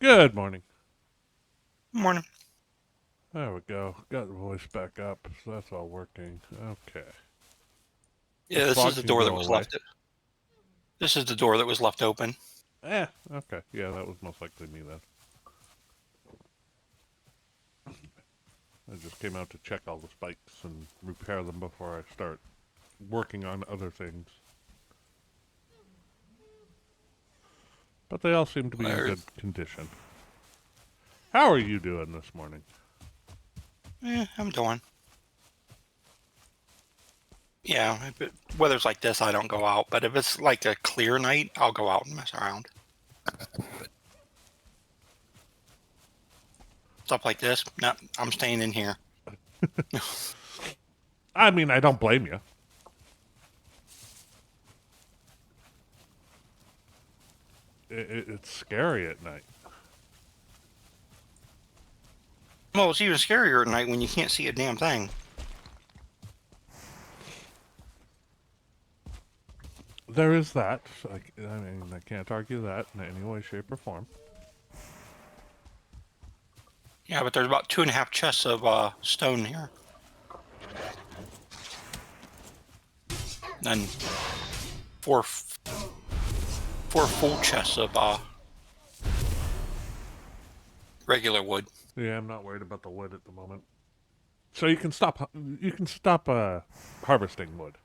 Good morning. Morning. There we go. Got the voice back up, so that's all working. Okay. The Yeah, this is fog the can door go that was away. left. This is the door that was left open. Okay. Yeah, that was most likely me then. I just came out to check all the spikes and repair them before I start working on other things. But they all seem to be in Or, good condition. How are you doing this morning? I'm doing. Yeah, if weather's like this, I don't go out. But if it's like a clear night, I'll go out and mess around. Stuff like this, no, I'm staying in here. I mean, I don't blame you. It's scary at night. Well, it's even scarier at night when you can't see a damn thing. There is that. I mean, I can't argue that in any way, shape, or form. Yeah, but there's about 2.5 chests of stone here, and four four full chests of regular wood. Yeah, I'm not worried about the wood at the moment. So you can stop. You can stop harvesting wood.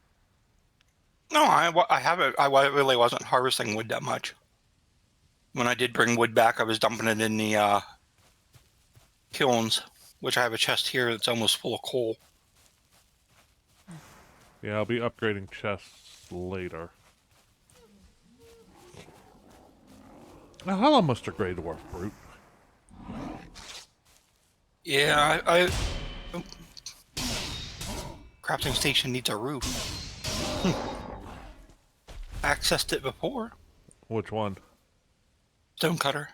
No, I haven't. Really wasn't harvesting wood that much. When I did bring wood back, I was dumping it in the kilns, which I have a chest here that's almost full of coal. Yeah, I'll be upgrading chests later. Now, hello, Mr. Grey Dwarf Brute. Yeah, crafting station needs a roof. Accessed it before. Which one? Stonecutter.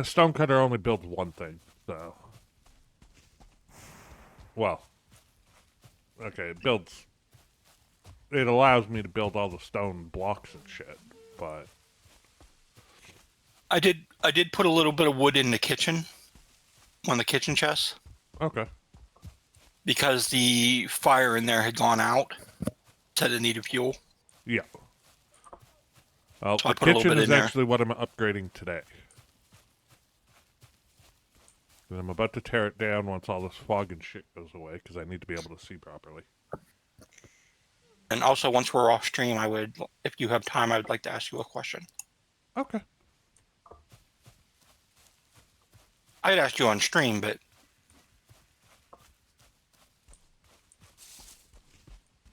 Stonecutter only builds one thing, so. Well, okay, it builds. It allows me to build all the stone blocks and shit, but. I did put a little bit of wood in the kitchen, on the kitchen chest, Okay. because the fire in there had gone out. Said it needed fuel, Yeah. Well, so the I put a little kitchen bit is in there. actually what I'm upgrading today. And I'm about to tear it down once all this fog and shit goes away, because I need to be able to see properly. And also, once we're off stream, if you have time, I would like to ask you a question. Okay. I'd asked you on stream, but I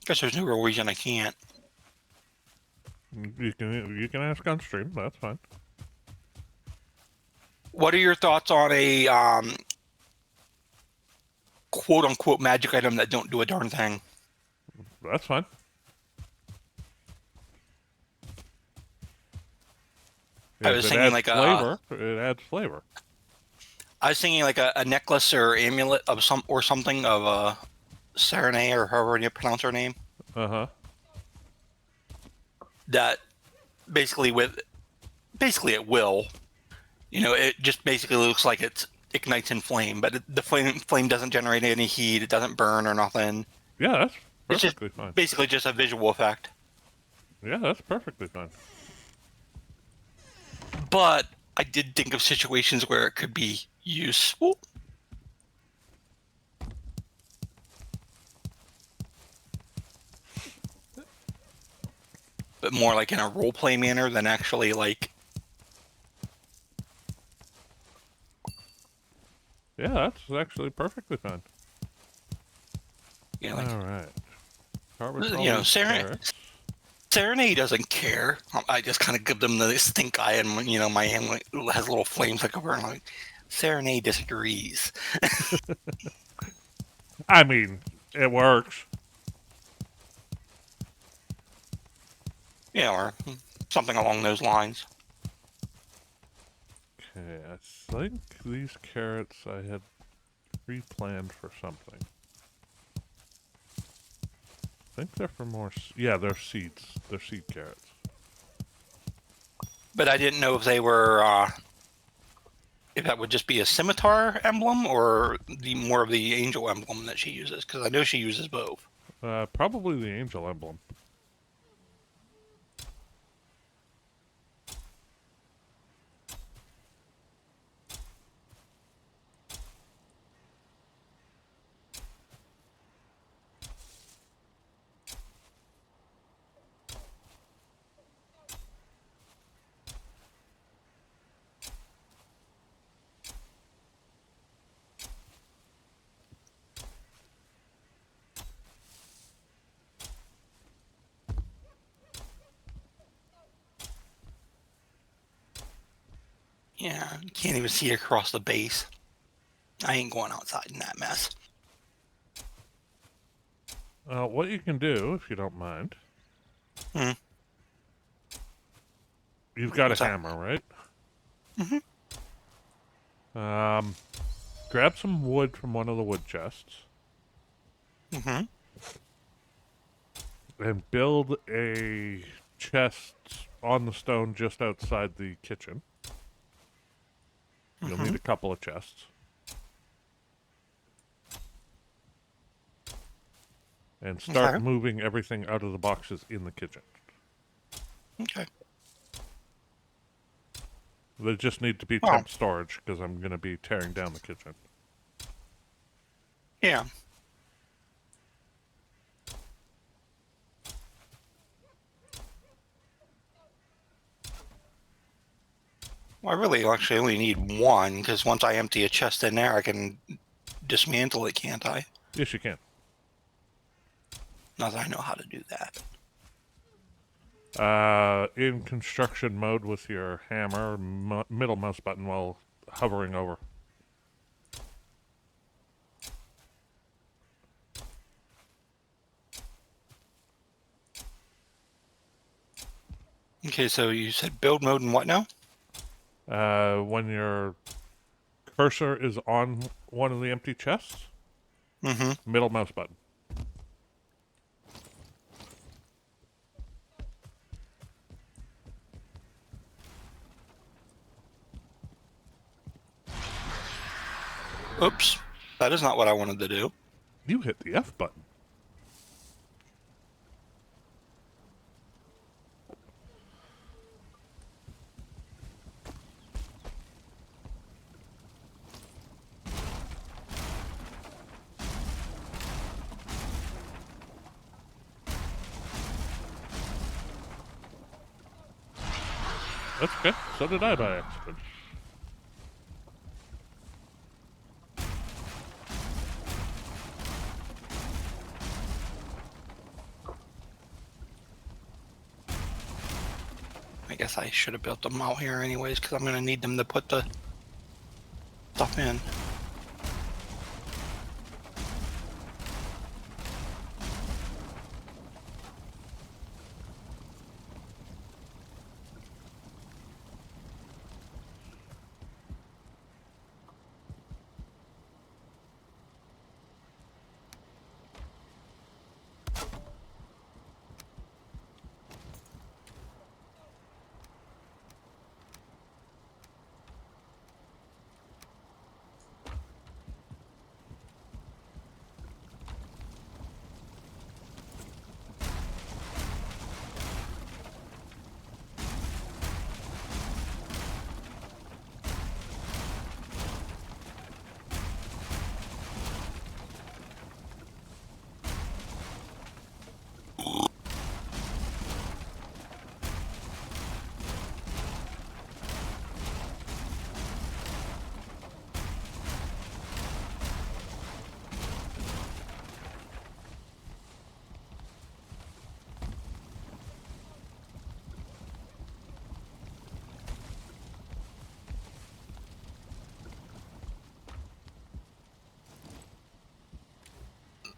guess there's no real reason I can't. You can ask on stream. That's fine. What are your thoughts on a quote unquote magic item that don't do a darn thing? That's fine. I If was it thinking adds like a flavor, it adds flavor. I was thinking like a necklace or amulet of something of Serenade or however you pronounce her name. Uh huh. That basically basically at will, it just basically looks like it ignites in flame, but the flame doesn't generate any heat. It doesn't burn or nothing. Yeah, that's It's just perfectly fine. basically just a visual effect. Yeah, that's perfectly fine. But I did think of situations where it could be useful, but more like in a role play manner than actually like Yeah, that's actually perfectly fine. like All right. Harvest all these carrots. Serenade doesn't care. I just kind of give them the stink eye, and my hand has little flames like over, and like Serenade disagrees. I mean, it works. Or something along those lines. Okay, I think these carrots I had pre-planned for something. I think they're for more. Yeah, they're seeds. They're seed carrots. But I didn't know if they were if that would just be a scimitar emblem or the more of the angel emblem that she uses, because I know she uses both. Probably the angel emblem. Yeah, you can't even see across the base. I ain't going outside in that mess. What you can do, if you don't mind, Hmm. you've got What's a that? hammer, right? Mm-hmm. Grab some wood from one of the wood chests Mm-hmm. and build a chest on the stone just outside the kitchen. You'll Mm-hmm. need a couple of chests. And start Okay. moving everything out of the boxes in the kitchen. Okay. They just need to be Well, temp storage because I'm going to be tearing down the kitchen. yeah. Well, I really actually only need one, because once I empty a chest in there, I can dismantle it, can't I? Yes, you can. Not that I know how to do that. In construction mode with your hammer, middle mouse button while hovering over. Okay, so you said build mode and what now? When your cursor is on one of the empty chests, Mm-hmm. middle mouse button. Oops. That is not what I wanted to do. You hit the F button. That's okay. So did I by accident. I guess I should have built them out here anyways, because I'm going to need them to put the stuff in.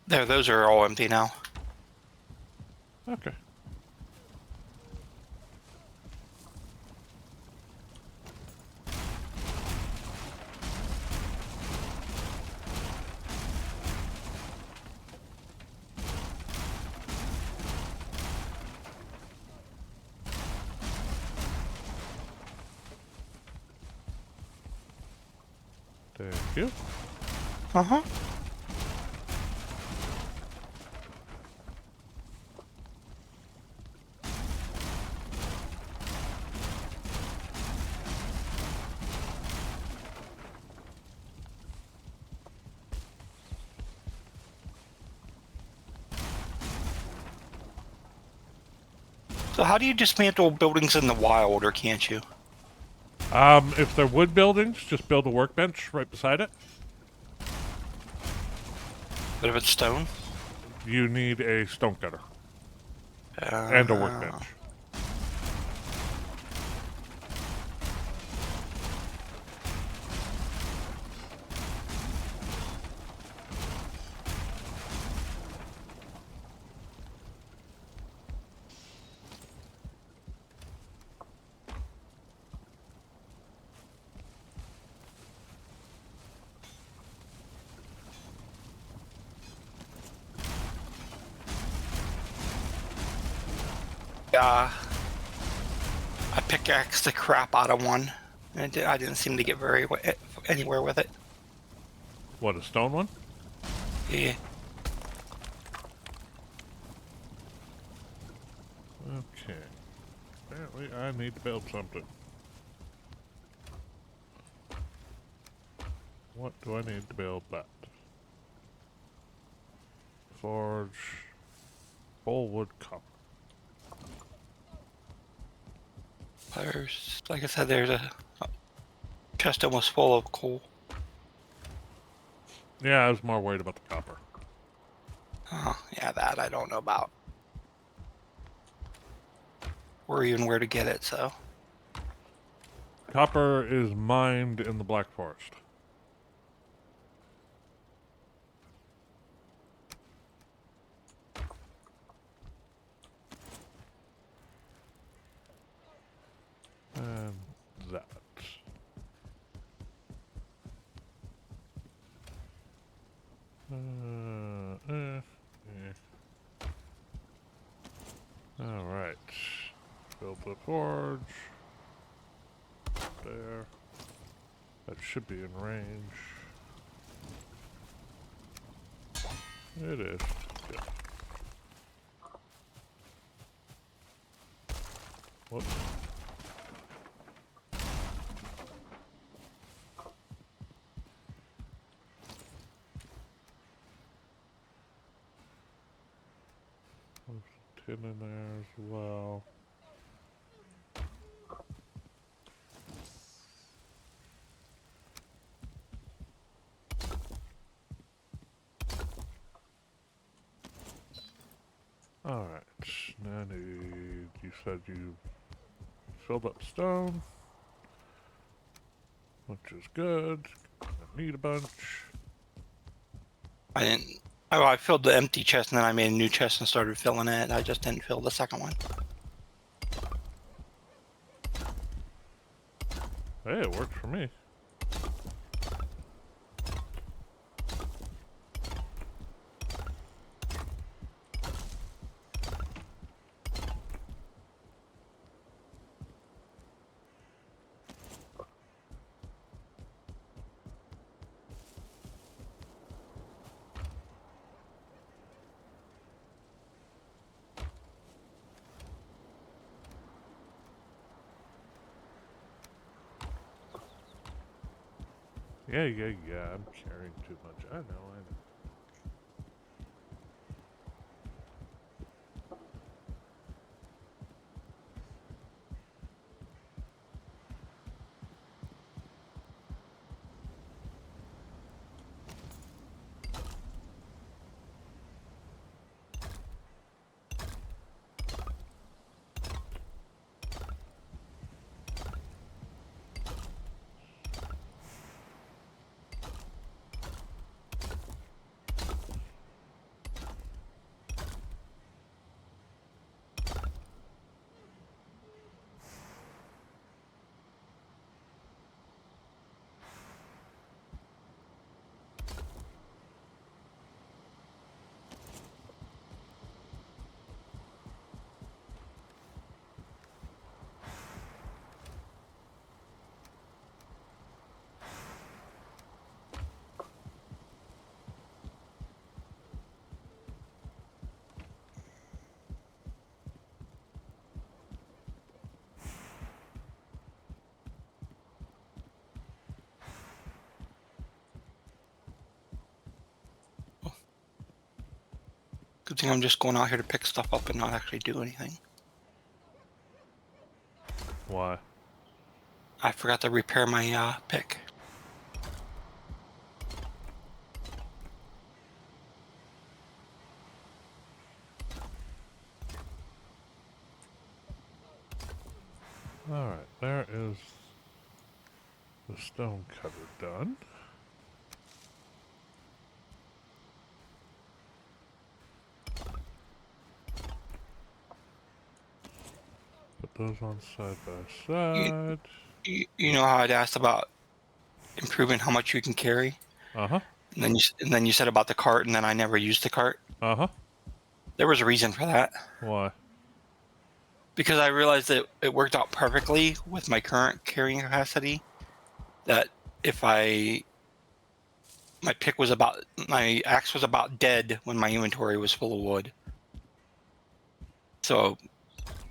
There, those are all empty now. Okay. you. Uh-huh. So how do you dismantle buildings in the wild, or can't you? If they're wood buildings, just build a workbench right beside it. But if it's stone? You need a stone cutter and a Uh, workbench. yeah. I pickaxed the crap out of one, and I didn't seem to get anywhere with it. What, a stone one? Yeah. Okay. Apparently I need to build something. What do I need to build that? Forge. Full wood copper. There's, like I said, there's a chest almost full of coal. Yeah, I was more worried about the copper. Oh, yeah, that I don't know about. Or even where to get it, so. Copper is mined in the Black Forest. And that. Alright. Build the forge. There. That should be in range. It is. Good. Whoops. There's tin in there as well. Alright. Now I need. You said you filled up stone, which is good. I need a bunch. I didn't. Oh, I filled the empty chest and then I made a new chest and started filling it. I just didn't fill the second one. Hey, it worked for me. Yeah, I'm carrying too much. I know. Good thing I'm just going out here to pick stuff up and not actually do anything. Why? I forgot to repair my pick. Alright, there is the stone cutter done. Put those on side by side. You know how I'd asked about improving how much you can carry? Uh-huh. And then you said about the cart, and then I never used the cart? Uh-huh. There was a reason for that. Why? Because I realized that it worked out perfectly with my current carrying capacity. That if my axe was about dead when my inventory was full of wood. So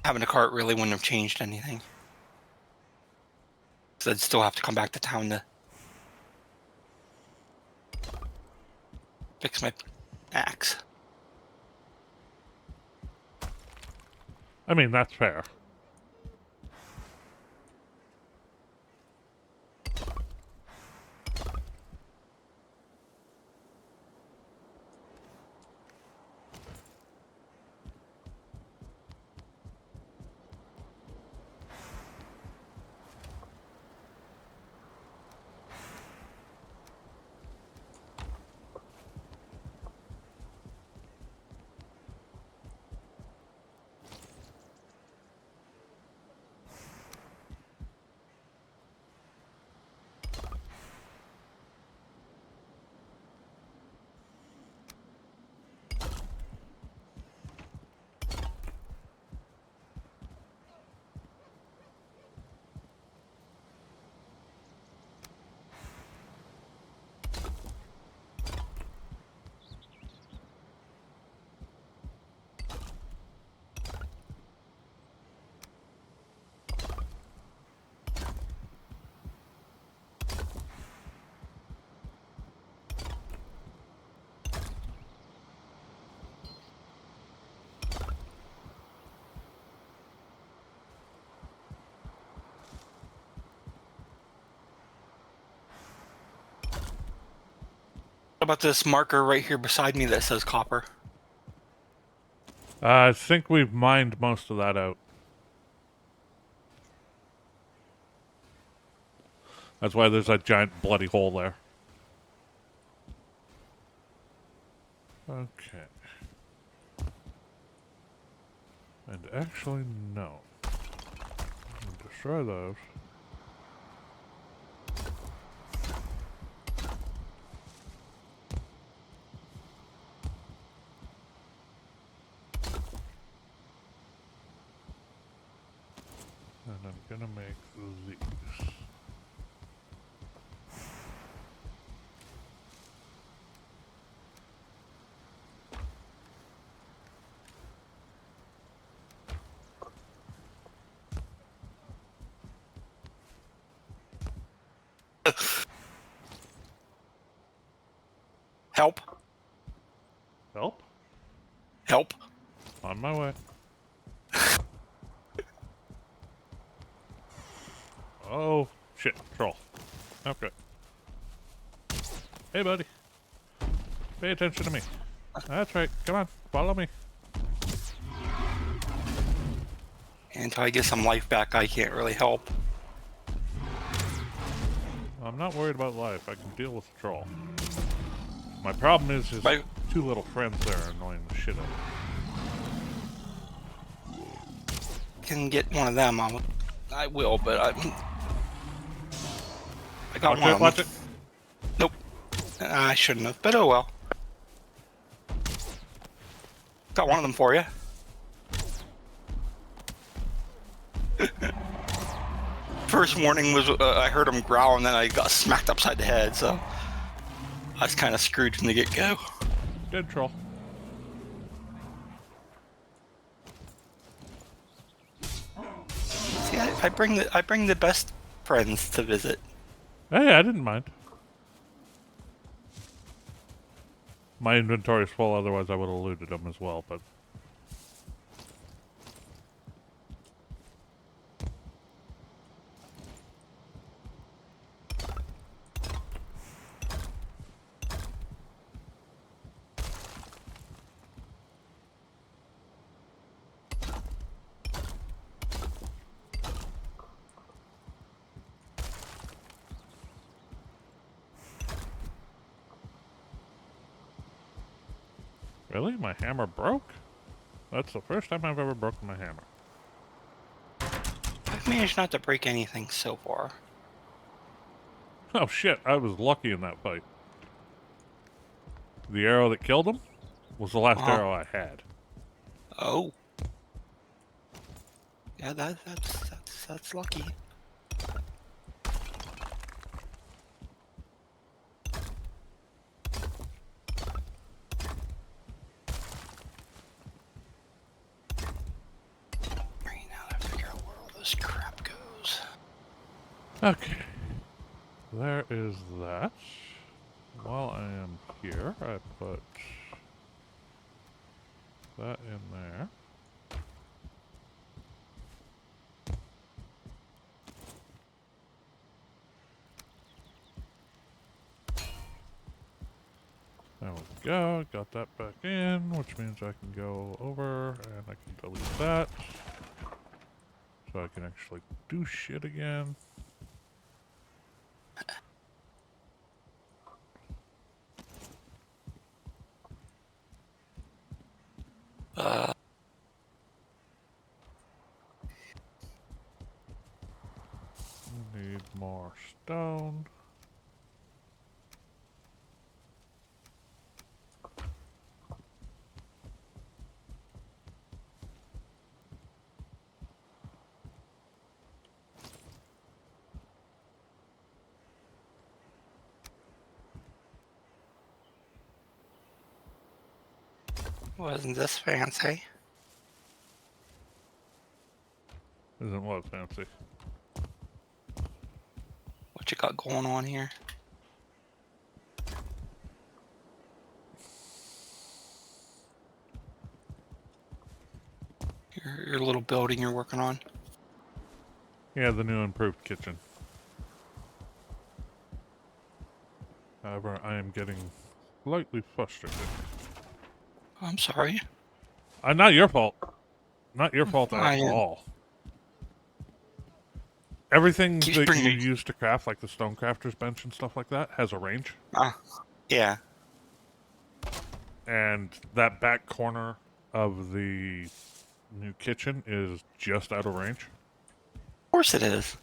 having a cart really wouldn't have changed anything. So I'd still have to come back to town to fix my axe. I mean, that's fair. What about this marker right here beside me that says copper? I think we've mined most of that out. That's why there's that giant bloody hole there. Okay. And actually, no. Destroy those. And I'm gonna make these. Help. Help? Help. On my way. Oh, shit. Troll. Okay. Hey, buddy. Pay attention to me. That's right. Come on. Follow me. Until I get some life back, I can't really help. I'm not worried about life. I can deal with the troll. My problem is his two little friends there are annoying the shit out of me. Can get one of them. I will, but I got one of them. Watch it. Nope. I shouldn't have, but oh well. Got one of them for you. First warning was I heard him growl and then I got smacked upside the head, so I was kind of screwed from the get-go. Good troll. See, I bring the best friends to visit. Hey, I didn't mind. My inventory is full, otherwise I would have looted them as well, but... Really? My hammer broke? That's the first time I've ever broken my hammer. I've managed not to break anything so far. Oh shit, I was lucky in that fight. The arrow that killed him was the last arrow I had. Oh. Yeah, that's lucky. Right now, I figure out where all this crap goes. Okay. There is that. While I am here, I put that in there. There we go. Got that back in, which means I can go over and I can delete that. So I can actually do shit again. Need more stone. Wasn't this fancy? Isn't what fancy? What you got going on here? Your little building you're working on? Yeah, the new improved kitchen. However, I am getting slightly frustrated. I'm sorry. Not your fault. Not your fault at I all. Everything keeps that you bringing. use to craft, like the stonecrafter's bench and stuff like that, has a range. Yeah. And that back corner of the new kitchen is just out of range. Of course it is.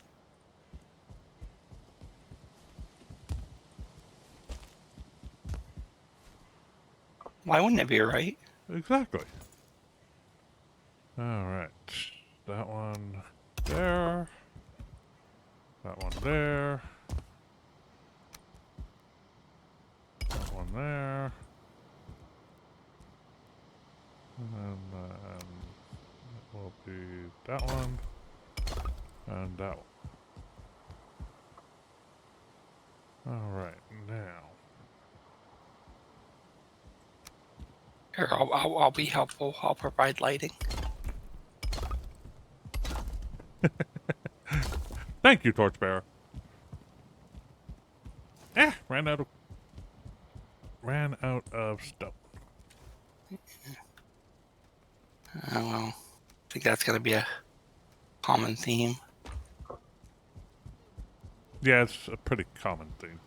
Why wouldn't it be right? Exactly. Alright. That one there. That one there. That one there. And then it will be that one. And that one. Alright, now. Here, I'll be helpful. I'll provide lighting. Thank you, Torchbearer. Ran out of stuff. Oh well. I think that's gonna be a common theme. Yeah, it's a pretty common thing.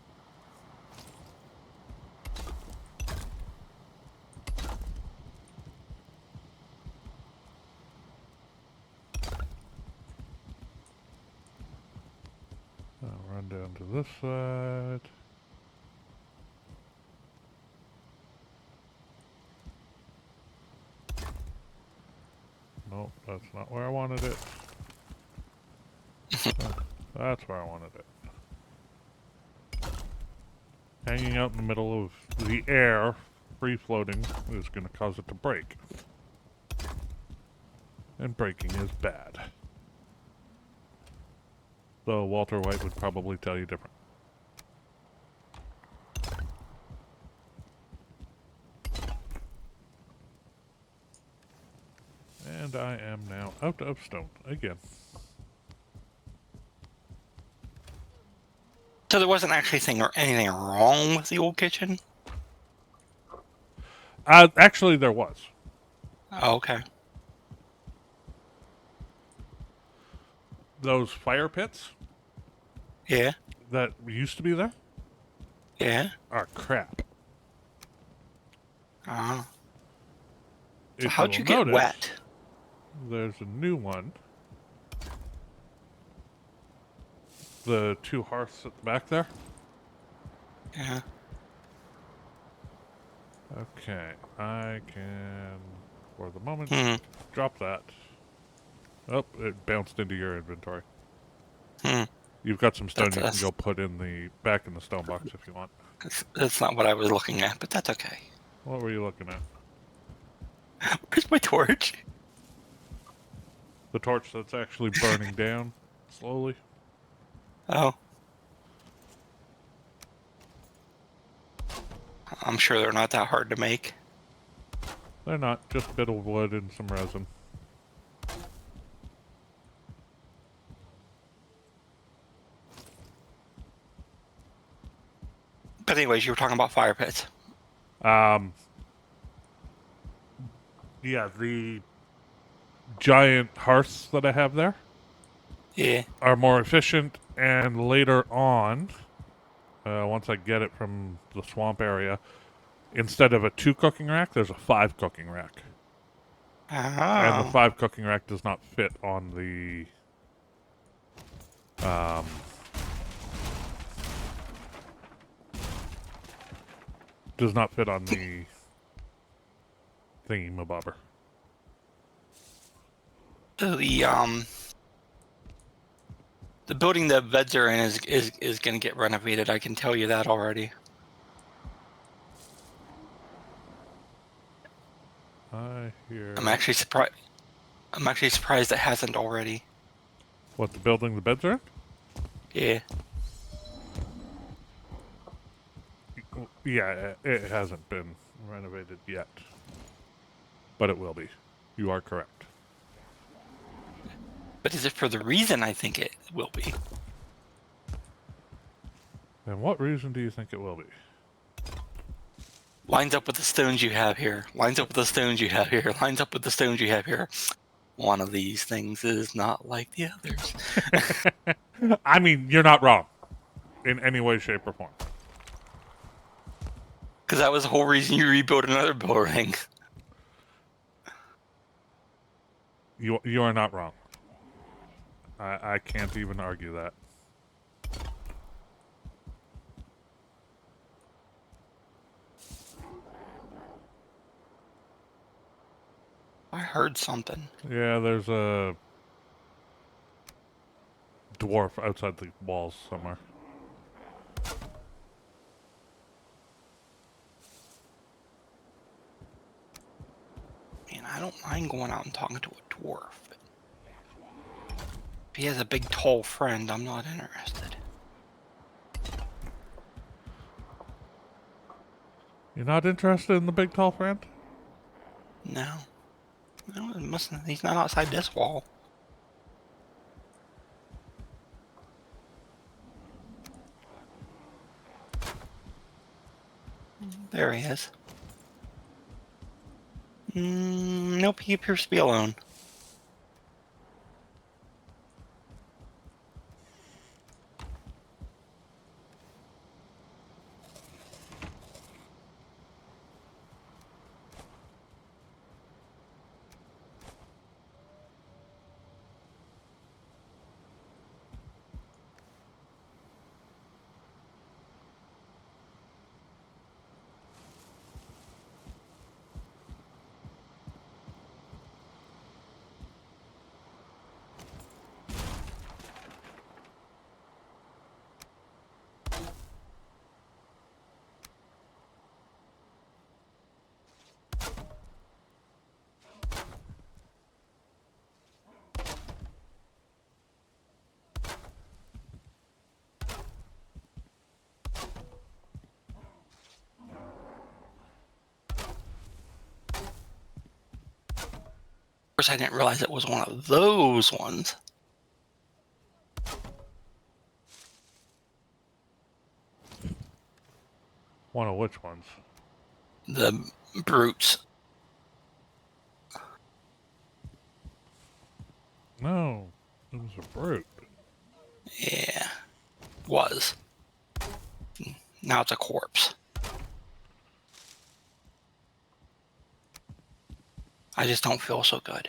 I'll run down to this side. Nope, that's not where I wanted it. That's where I wanted it. Hanging out in the middle of the air, free floating, is going to cause it to break. And breaking is bad. Though Walter White would probably tell you different. And I am now out of stone again. So there wasn't actually anything wrong with the old kitchen? Actually, there was. Oh, okay. Those fire pits Yeah. that used to be there Yeah. are crap. Uh, so If you how'd will you get notice, wet? there's a new one. The two hearths at the back there. Yeah. Okay, I can, for the moment, Hmm. drop that. Oh, it bounced into your inventory. Hmm. You've got some stone That's, you can that's go put in the back in the stone box if you want. that's not what I was looking at, but that's okay. What were you looking at? Where's my torch? The torch that's actually burning down slowly. Oh. I'm sure they're not that hard to make. They're not, just a bit of wood and some resin. But anyways, you were talking about fire pits. Um, yeah, the giant hearths that I have there Yeah. are more efficient, and later on, once I get it from the swamp area, instead of a 2 cooking rack, there's a 5 cooking rack. And the Oh. 5 cooking rack does not fit on the does not fit on the thingy-mabobber. The building the beds are in is going to get renovated. I can tell you that already. I hear I'm actually surprised. I'm actually surprised it hasn't already. what the building the beds are in? Yeah. Yeah, it hasn't been renovated yet, but it will be. You are correct. But is it for the reason I think it will be? And what reason do you think it will be? Lines up with the stones you have here. Lines up with the stones you have here. Lines up with the stones you have here. One of these things is not like the others. I mean, you're not wrong in any way, shape, or form. Because that was the whole reason you rebuilt another building. You are not wrong. I can't even argue that. I heard something. Yeah, there's a dwarf outside the walls somewhere. Man, I don't mind going out and talking to a dwarf. But if he has a big, tall friend, I'm not interested. You're not interested in the big tall friend? No. No, it mustn't. He's not outside this wall. There he is. Nope, he appears to be alone. course, I didn't realize it was one of those ones. One of which ones? The brutes. No, it was a brute. Yeah, was. Now it's a corpse. I just don't feel so good.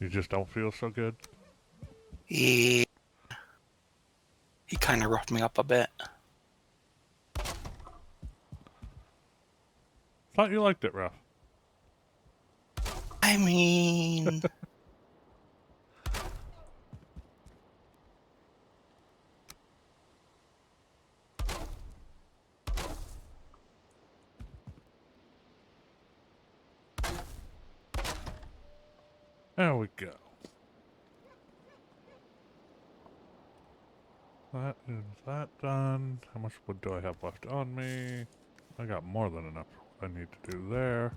You just don't feel so good? He kind of roughed me up a bit. Thought you liked it, Ruff. I mean... There we go. That is that done. How much wood do I have left on me? I got more than enough I need to do there.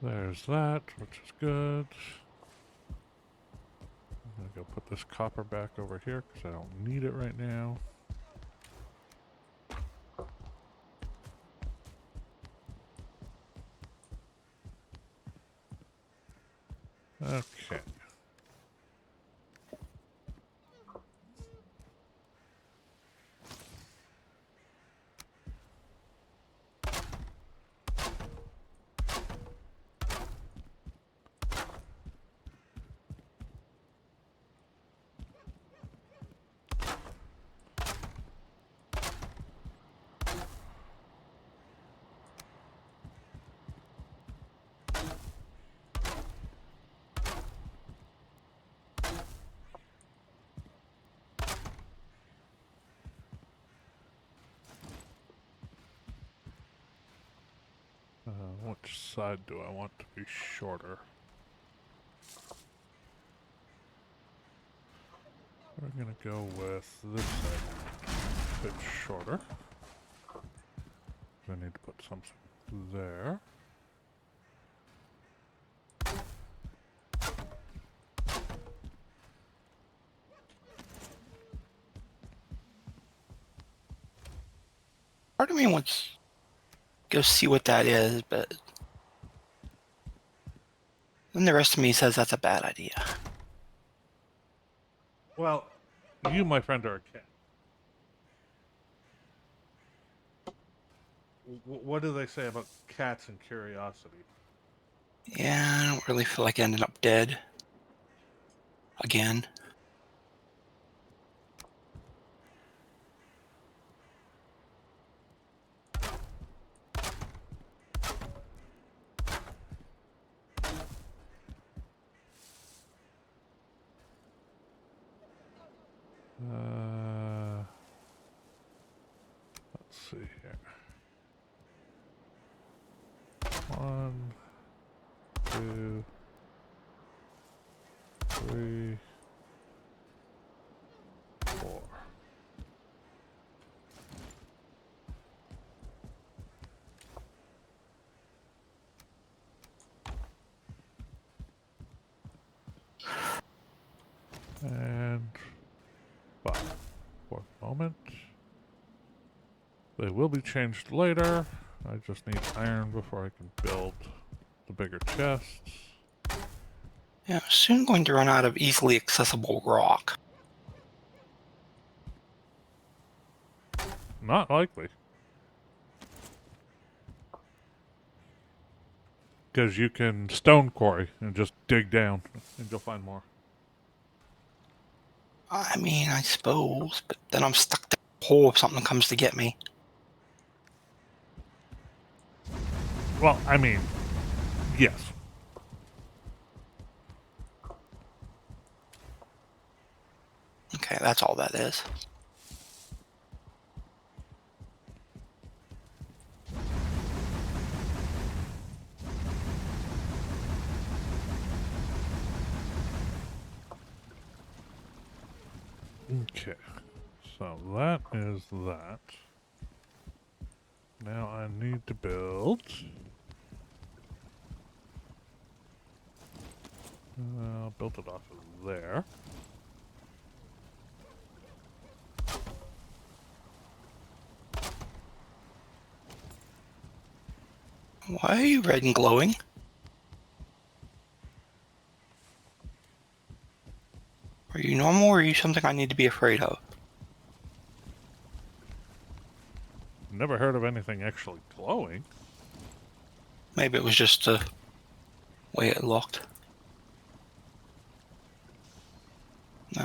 There's that, which is good. I'm gonna go put this copper back over here because I don't need it right now. Okay. Which side do I want to be shorter? We're gonna go with this side a bit shorter. I need to put something there. Part of me wants to go see what that is, but then the rest of me says that's a bad idea. Well, you, my friend, are a cat. What do they say about cats and curiosity? Yeah, I don't really feel like ending up dead. Again. Let's see here. 1, 2, 3, 4. And 5. For a moment. They will be changed later. I just need iron before I can build the bigger chests. Yeah, I'm soon going to run out of easily accessible rock. Not likely. Because you can stone quarry and just dig down and you'll find more. I mean, I suppose, but then I'm stuck in a hole if something comes to get me. Well, I mean, yes. Okay, that's all that is. Okay. So that is that. Now I need to build. I'll build it off of there. Why are you red and glowing? Are you normal or are you something I need to be afraid of? Never heard of anything actually glowing. Maybe it was just the way it looked. No,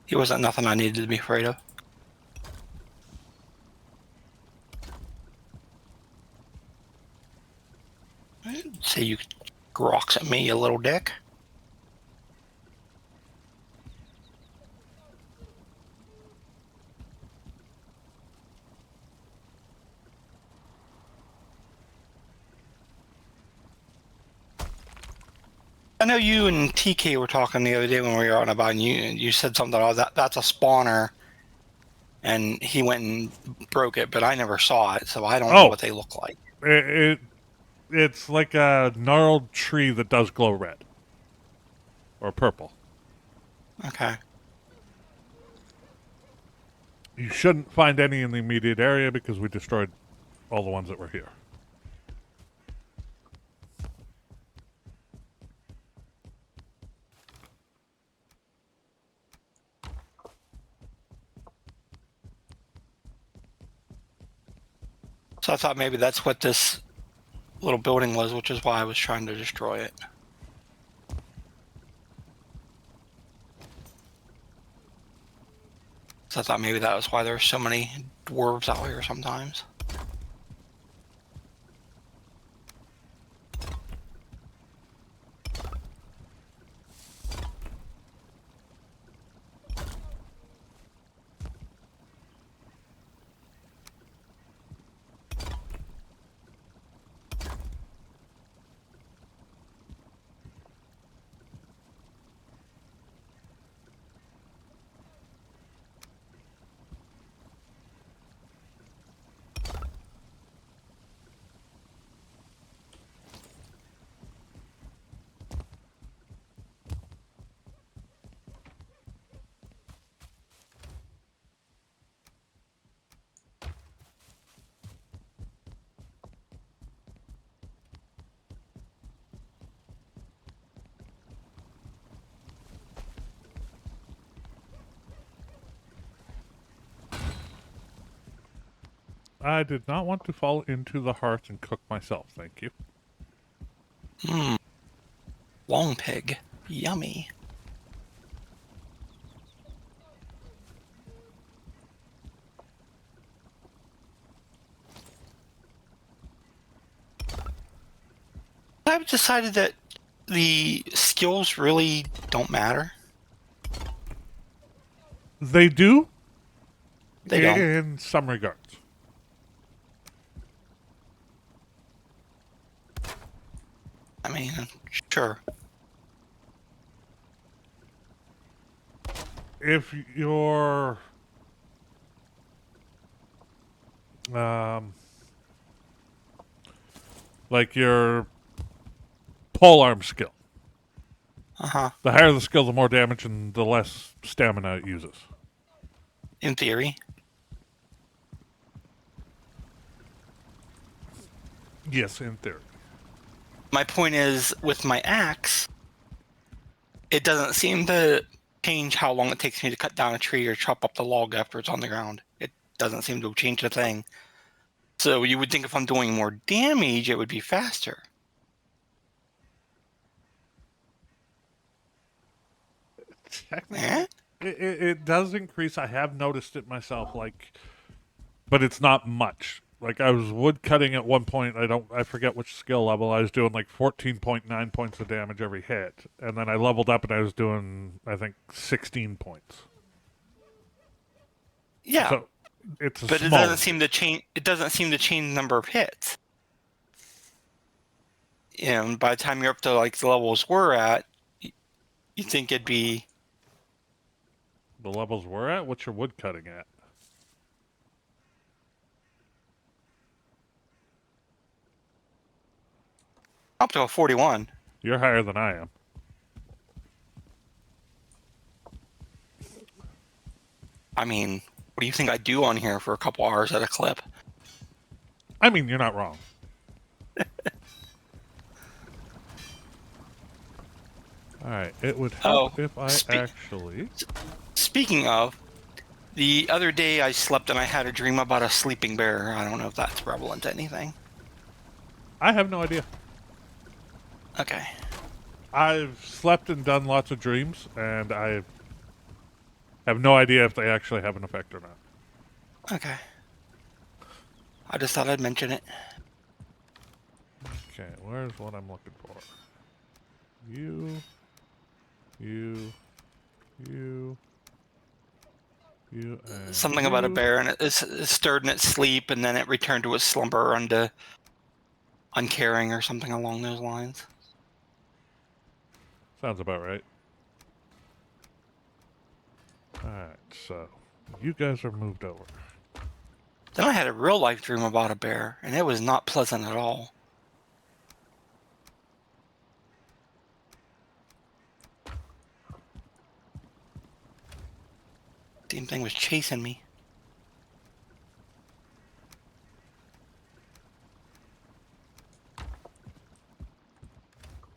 he wasn't nothing I needed to be afraid of. I didn't say you could rocks at me, you little dick. I know you and TK were talking the other day when we were on about, and you said something about that's a spawner, and he went and broke it, but I never saw it, so I don't know Oh, what they look like. it's like a gnarled tree that does glow red or purple. Okay. You shouldn't find any in the immediate area because we destroyed all the ones that were here. So I thought maybe that's what this little building was, which is why I was trying to destroy it. So I thought maybe that was why there were so many dwarves out here sometimes. I did not want to fall into the hearth and cook myself, thank you. Mmm. Long pig. Yummy. I've decided that the skills really don't matter. They do They don't. in some regards. I mean, sure. if your like your polearm skill, Uh-huh. the higher the skill, the more damage and the less stamina it uses. In theory. Yes, in theory. My point is, with my axe, it doesn't seem to change how long it takes me to cut down a tree or chop up the log after it's on the ground. It doesn't seem to change a thing. So you would think if I'm doing more damage, it would be faster. Technically, Eh? it does increase. I have noticed it myself, but it's not much. Like I was wood cutting at one point. I forget which skill level. I was doing like 14.9 points of damage every hit, and then I leveled up and I was doing I think 16 points. Yeah, So it's a but it small doesn't one. seem to change. It doesn't seem to change the number of hits. And by the time you're up to like the levels we're at, you think it'd be The levels we're at. What's your wood cutting at? up to a 41. You're higher than I am. I mean, what do you think I do on here for a couple hours at a clip? I mean, you're not wrong. All right. It would help Oh, if I actually. speaking of, the other day I slept and I had a dream about a sleeping bear. I don't know if that's relevant to anything. I have no idea. Okay. I've slept and done lots of dreams, and I have no idea if they actually have an effect or not. Okay. I just thought I'd mention it. Okay, where's what I'm looking for? You, you, you, and Something about a you. bear and it stirred in its sleep and then it returned to its slumber unto uncaring or something along those lines. Sounds about right. Alright, so you guys are moved over. Then I had a real life dream about a bear and it was not pleasant at all. Damn thing was chasing me.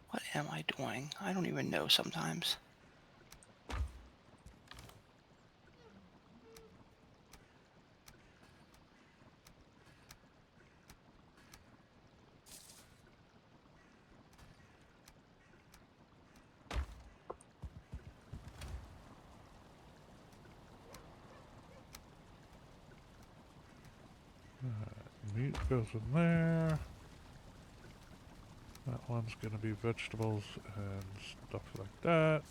What am I doing? I don't even know sometimes. Meat goes in there. That one's gonna be vegetables and stuff like that.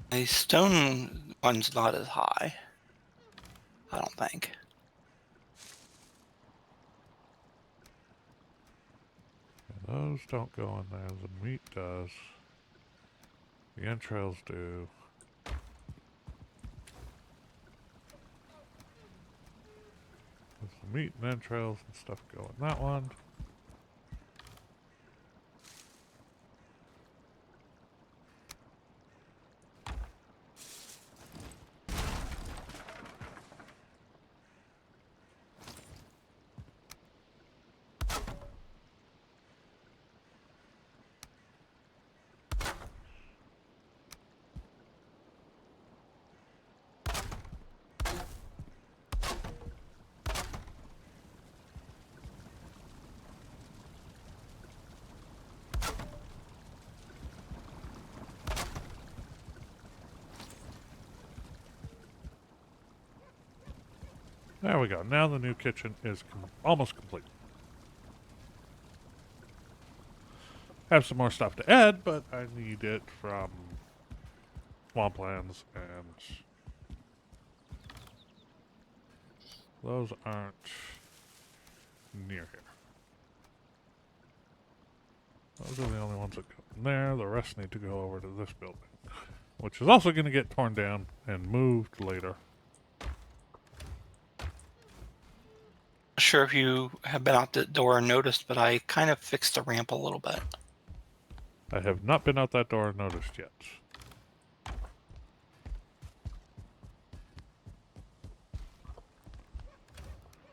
The stone one's not as high. I don't think. And those don't go in there. The meat does. The entrails do. There's the meat and entrails and stuff go in that one. There we go. Now the new kitchen is almost complete. Have some more stuff to add, but I need it from swamplands, and those aren't near here. Those are the only ones that go in there. The rest need to go over to this building, which is also going to get torn down and moved later. Not sure if you have been out the door and noticed, but I kind of fixed the ramp a little bit. I have not been out that door and noticed yet.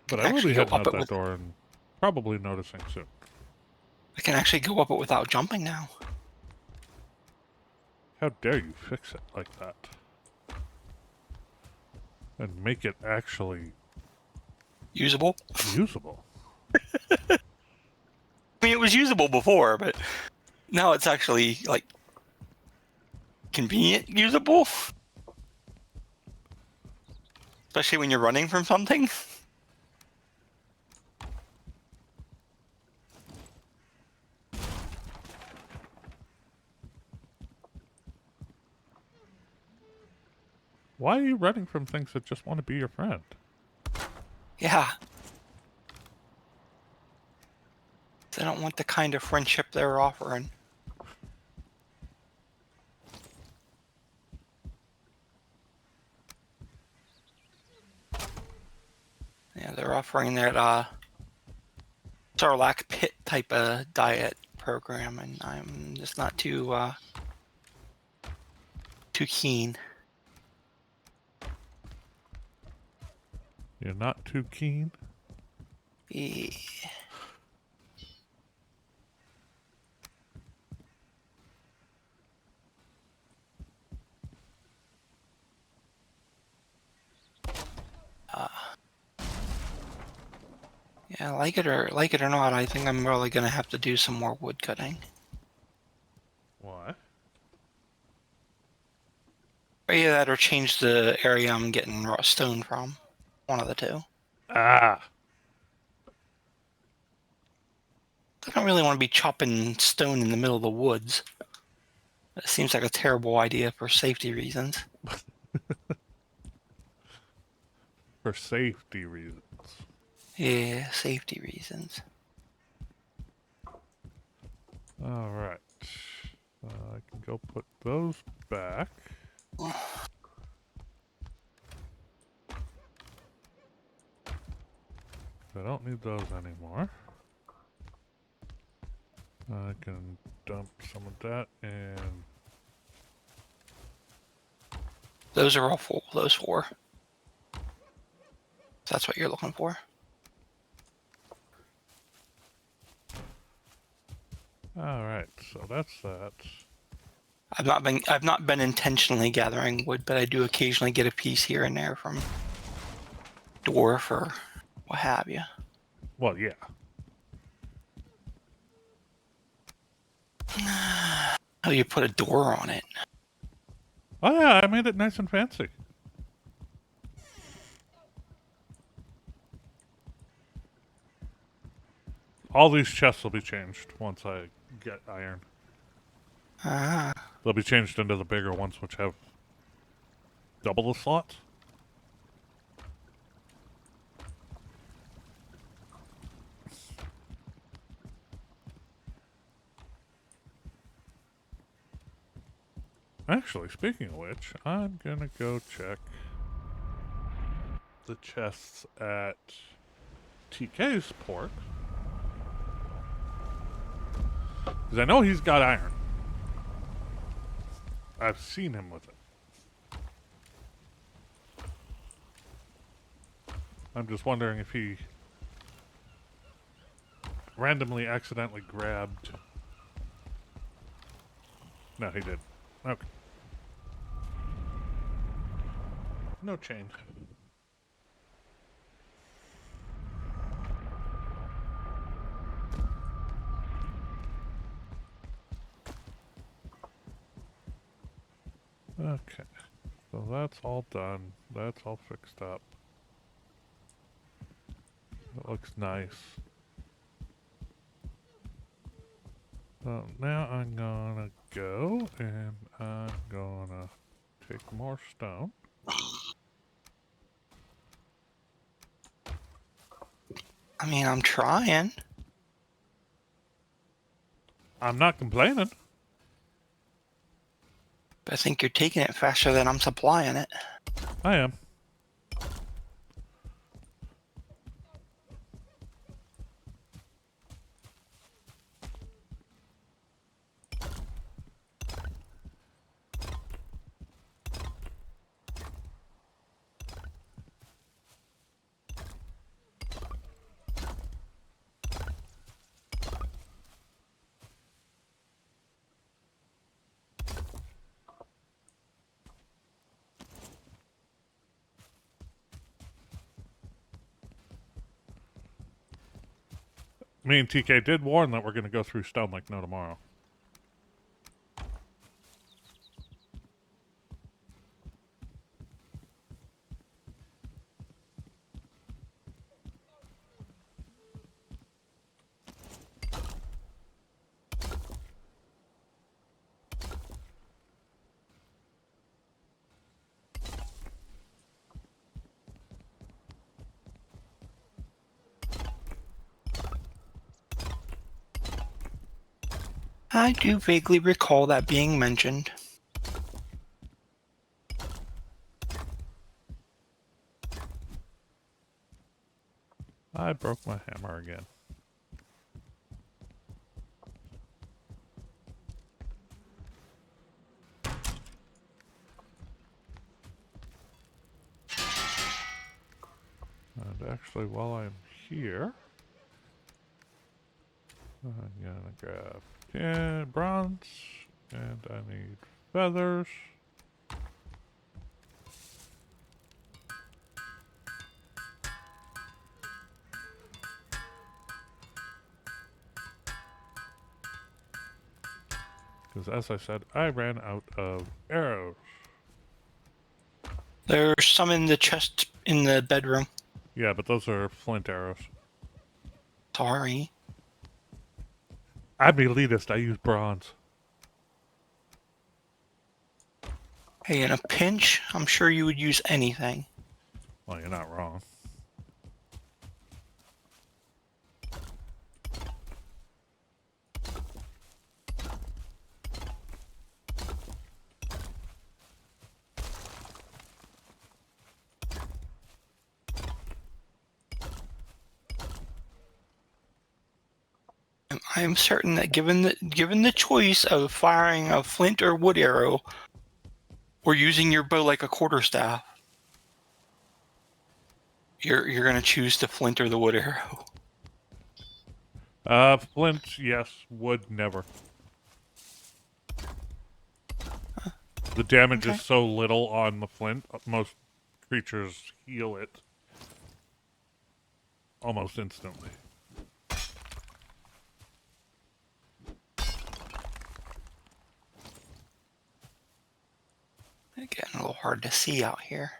But I will be heading out that door and probably noticing soon. I can actually go up it without jumping now. How dare you fix it like that? And make it actually usable? Usable. I mean, it was usable before, but now it's actually, like, convenient usable. Especially when you're running from something. Why are you running from things that just want to be your friend? Yeah. They don't want the kind of friendship they're offering. Yeah, they're offering that Sarlacc pit type of diet program, and I'm just not too keen. You're not too keen? Yeah. Yeah, like it or not, I think I'm really gonna have to do some more wood cutting. Why? Or either that or change the area I'm getting raw stone from. One of the two. Ah! I don't really want to be chopping stone in the middle of the woods. It seems like a terrible idea for safety reasons. For safety reasons. Yeah, safety reasons. Alright. I can go put those back. I don't need those anymore. I can dump some of that and... Those are all full, those four. That's what you're looking for. Alright, so that's that. I've not been intentionally gathering wood, but I do occasionally get a piece here and there from dwarf or what have you. Well, yeah. Oh, you put a door on it. Oh yeah, I made it nice and fancy. All these chests will be changed once I get iron. Ah. They'll be changed into the bigger ones, which have double the slots. Actually, speaking of which, I'm gonna go check the chests at TK's port. Because I know he's got iron. I've seen him with it. I'm just wondering if he randomly accidentally grabbed... No, he did. Okay. No chain. Okay. So that's all done. That's all fixed up. looks nice. So now I'm gonna go and I'm gonna take more stone. I mean, I'm trying. I'm not complaining. But I think you're taking it faster than I'm supplying it. I am. Me and TK did warn that we're going to go through stone like no tomorrow. I do vaguely recall that being mentioned. I broke my hammer again. And actually, while I'm here, I'm gonna grab 10 bronze, and I need feathers. Because as I said, I ran out of arrows. There's some in the chest in the bedroom. Yeah, but those are flint arrows. Sorry. I'm elitist, I use bronze. Hey, in a pinch, I'm sure you would use anything. Well, you're not wrong. I am certain that given the choice of firing a flint or wood arrow, or using your bow like a quarterstaff, you're gonna choose the flint or the wood arrow. Flint, yes. Wood, never. The damage Okay. is so little on the flint, most creatures heal it almost instantly. Getting a little hard to see out here.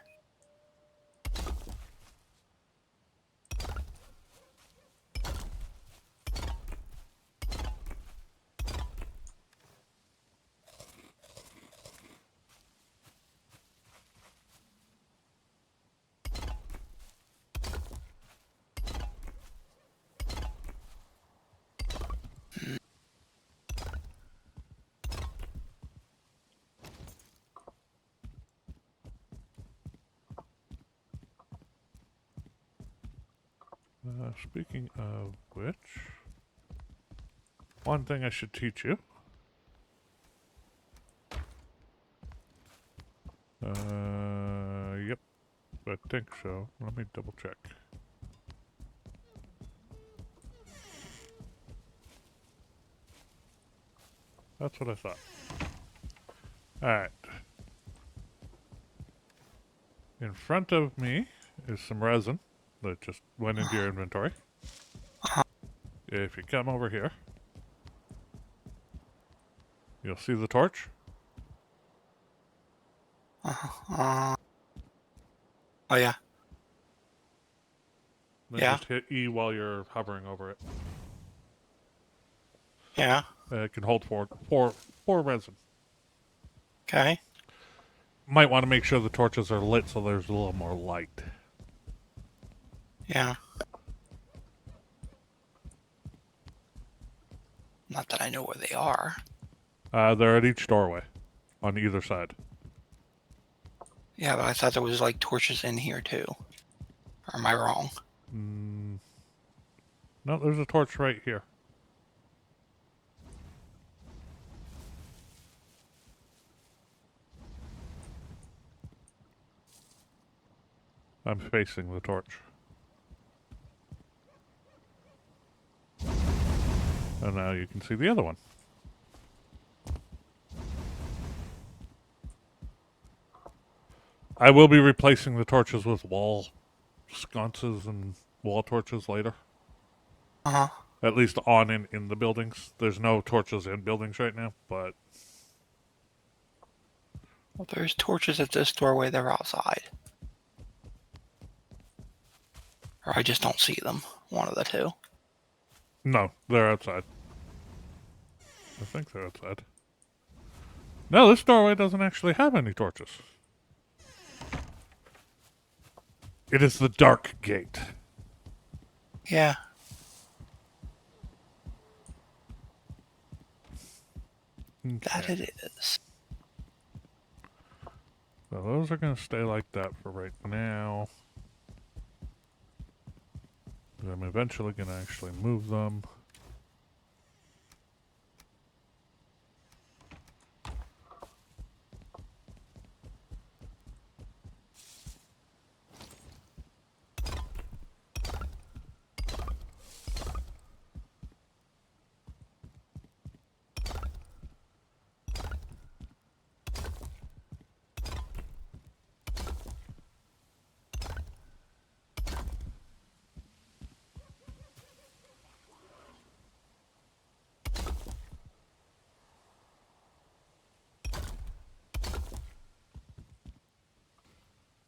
Speaking of which, one thing I should teach you. Yep, I think so. Let me double check. That's what I thought. Alright. In front of me is some resin that just went into your inventory. If you come over here, you'll see the torch. Oh yeah. Then Yeah. just hit E while you're hovering over it. Yeah. It can hold four resin. Okay. Might want to make sure the torches are lit so there's a little more light. Yeah. Not that I know where they are. They're at each doorway on either side. Yeah, but I thought there was like torches in here too. Or am I wrong? No, there's a torch right here. I'm facing the torch. And now you can see the other one. I will be replacing the torches with wall sconces and wall torches later. Uh-huh. At least on and in the buildings. There's no torches in buildings right now, but... Well, there's torches at this doorway. They're outside. Or I just don't see them. One of the two. No, they're outside. I think they're outside. No, this doorway doesn't actually have any torches. It is the dark gate. Yeah. Okay. That it is. So those are going to stay like that for right now. But I'm eventually going to actually move them.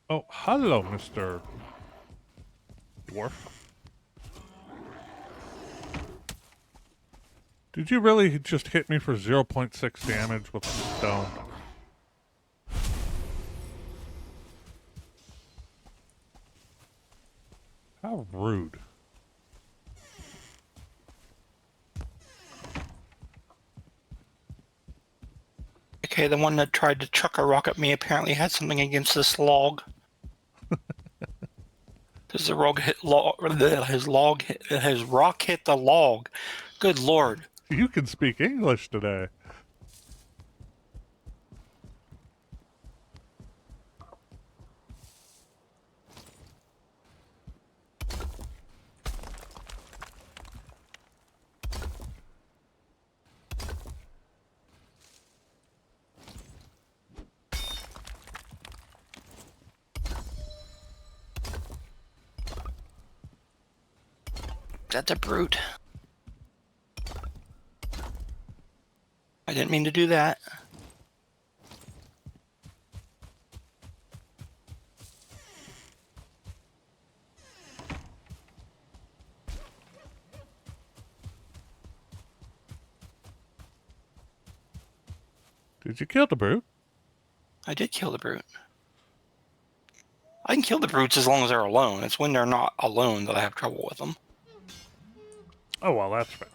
Oh, hello, Mr. Dwarf. Did you really just hit me for 0.6 damage with stone? How rude. Okay, the one that tried to chuck a rock at me apparently had something against this log. Does the rock hit his rock hit the log? Good lord. You can speak English today. That's a brute. I didn't mean to do that. Did you kill the brute? I did kill the brute. I can kill the brutes as long as they're alone. It's when they're not alone that I have trouble with them. Oh, well, that's fair.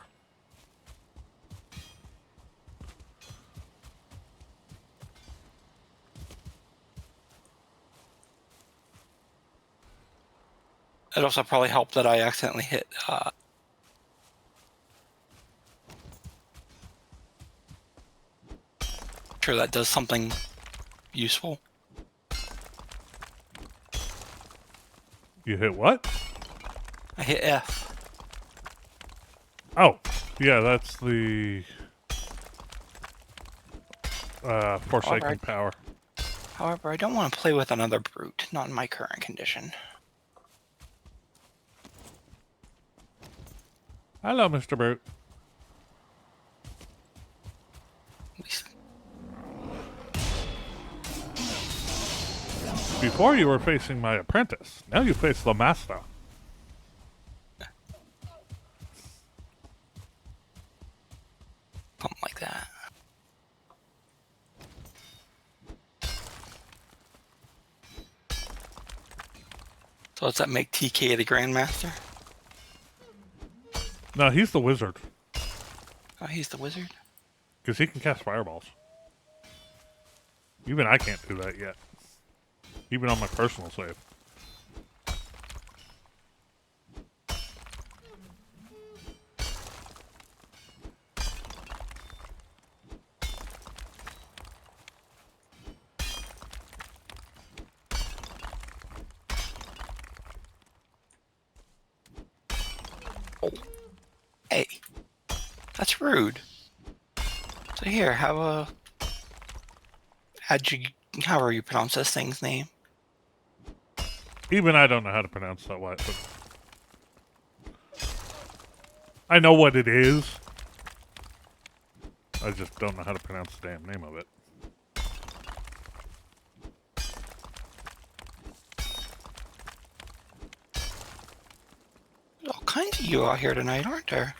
It also probably helped that I accidentally hit sure that does something useful. You hit what? I hit F. Oh, yeah, that's the Forsaken Alright. power. However, I don't want to play with another brute, not in my current condition. Hello, Mr. Brute. At least Before you were facing my apprentice. Now you face the master. So does that make TK the Grandmaster? No, he's the wizard. Oh, he's the wizard? Because he can cast fireballs. Even I can't do that yet. Even on my personal save. Oh. Hey. That's rude. So here, have a... However you pronounce this thing's name. Even I don't know how to pronounce that one, but I know what it is. I just don't know how to pronounce the damn name of it. There's all kinds of you out here tonight, aren't there?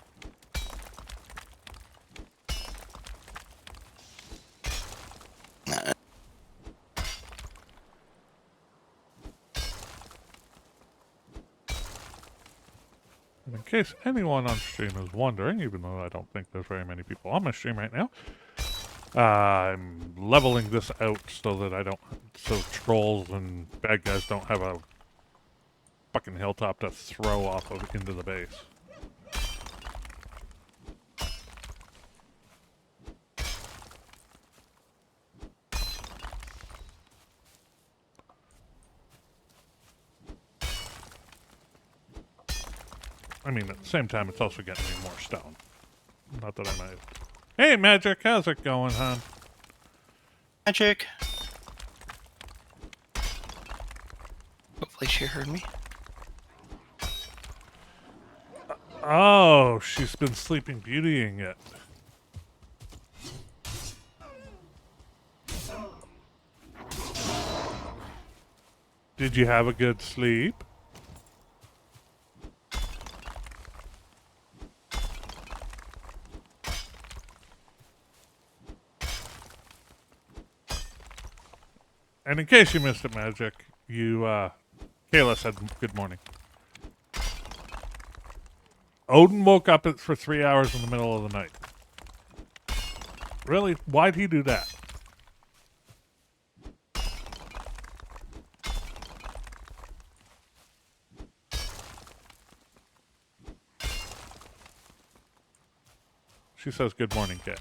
And in case anyone on stream is wondering, even though I don't think there's very many people on my stream right now, I'm leveling this out so that so trolls and bad guys don't have a fucking hilltop to throw off of into the base. I mean, at the same time, it's also getting me more stone. Not that I might. Hey, Magic, how's it going, hon? Magic. Hopefully she heard me. Oh, she's been sleeping beautying it. Did you have a good sleep? And in case you missed it, Magic, Kayla said good morning. Odin woke up for 3 hours in the middle of the night. Really? Why'd he do that? She says good morning, Kay.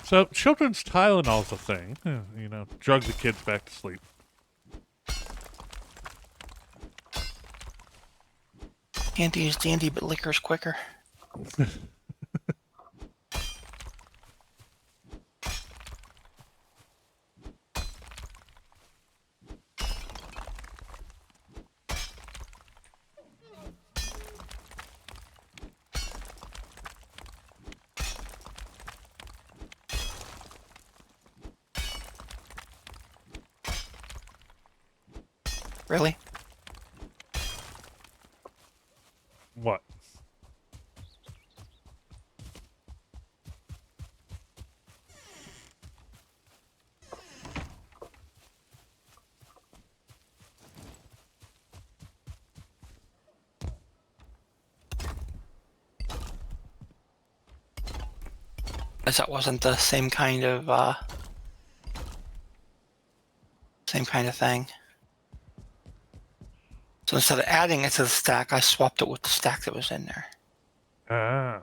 So, children's Tylenol's a thing. You know, drug the kids back to sleep. Candy is dandy, but liquor's quicker. Really? What? As that wasn't the same kind of thing. So instead of adding it to the stack, I swapped it with the stack that was in there. Ah.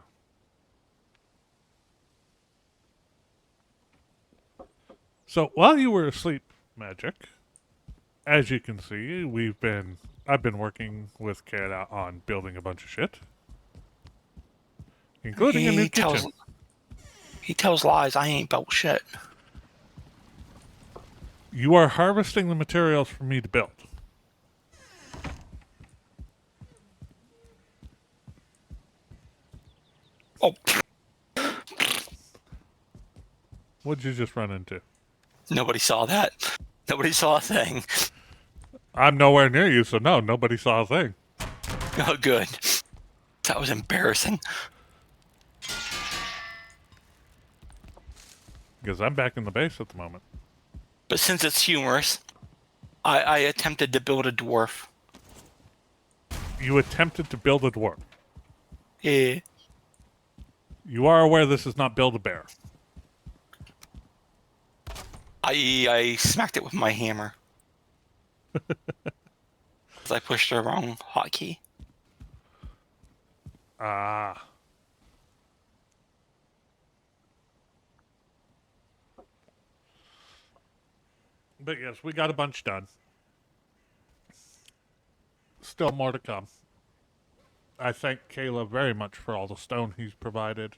So while you were asleep, Magic, as you can see, I've been working with Kayla on building a bunch of shit, including a new kitchen. He tells lies. I ain't built shit. You are harvesting the materials for me to build. Oh, What'd you just run into? nobody saw that. Nobody saw a thing. I'm nowhere near you, so no, nobody saw a thing. Oh, good. That was embarrassing. Because I'm back in the base at the moment. But since it's humorous, I attempted to build a dwarf. You attempted to build a dwarf. Yeah. You are aware this is not Build-A-Bear. I smacked it with my hammer. Because I pushed the wrong hotkey. Ah. But yes, we got a bunch done. Still more to come. I thank Caleb very much for all the stone he's provided.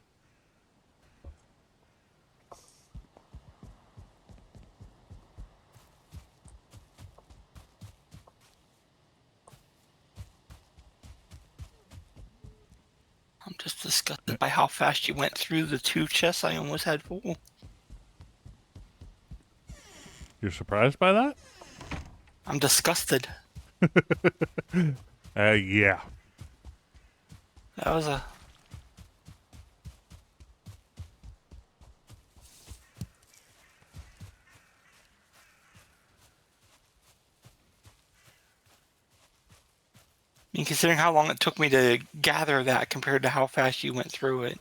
I'm just disgusted by how fast you went through the 2 chests I almost had full. You're surprised by that? I'm disgusted. Yeah. That was a... I mean, considering how long it took me to gather that compared to how fast you went through it.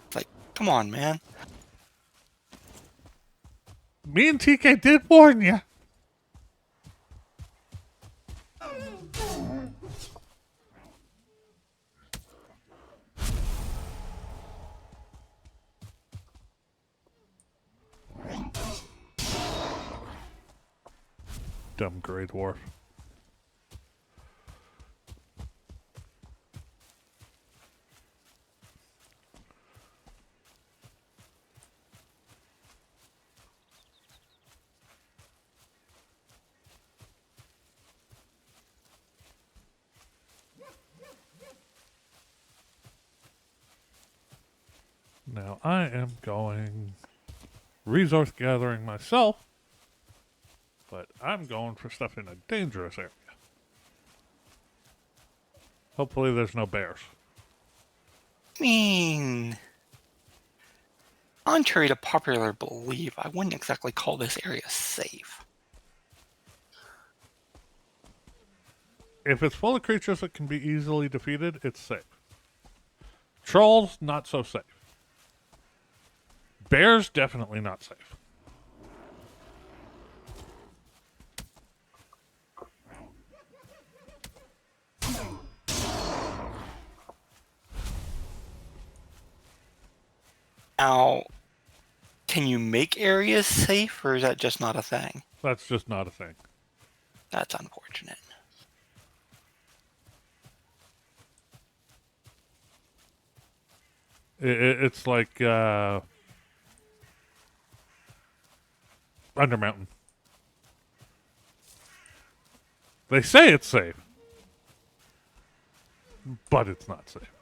It's like, come on, man. Me and TK did warn you. Dumb Grey Dwarf. Now I am going resource gathering myself, but I'm going for stuff in a dangerous area. Hopefully there's no bears. I mean... Contrary to popular belief, I wouldn't exactly call this area safe. If it's full of creatures that can be easily defeated, it's safe. Trolls, not so safe. Bears, definitely not safe. Now, can you make areas safe, or is that just not a thing? That's just not a thing. That's unfortunate. It's like Undermountain. They say it's safe, but it's not safe.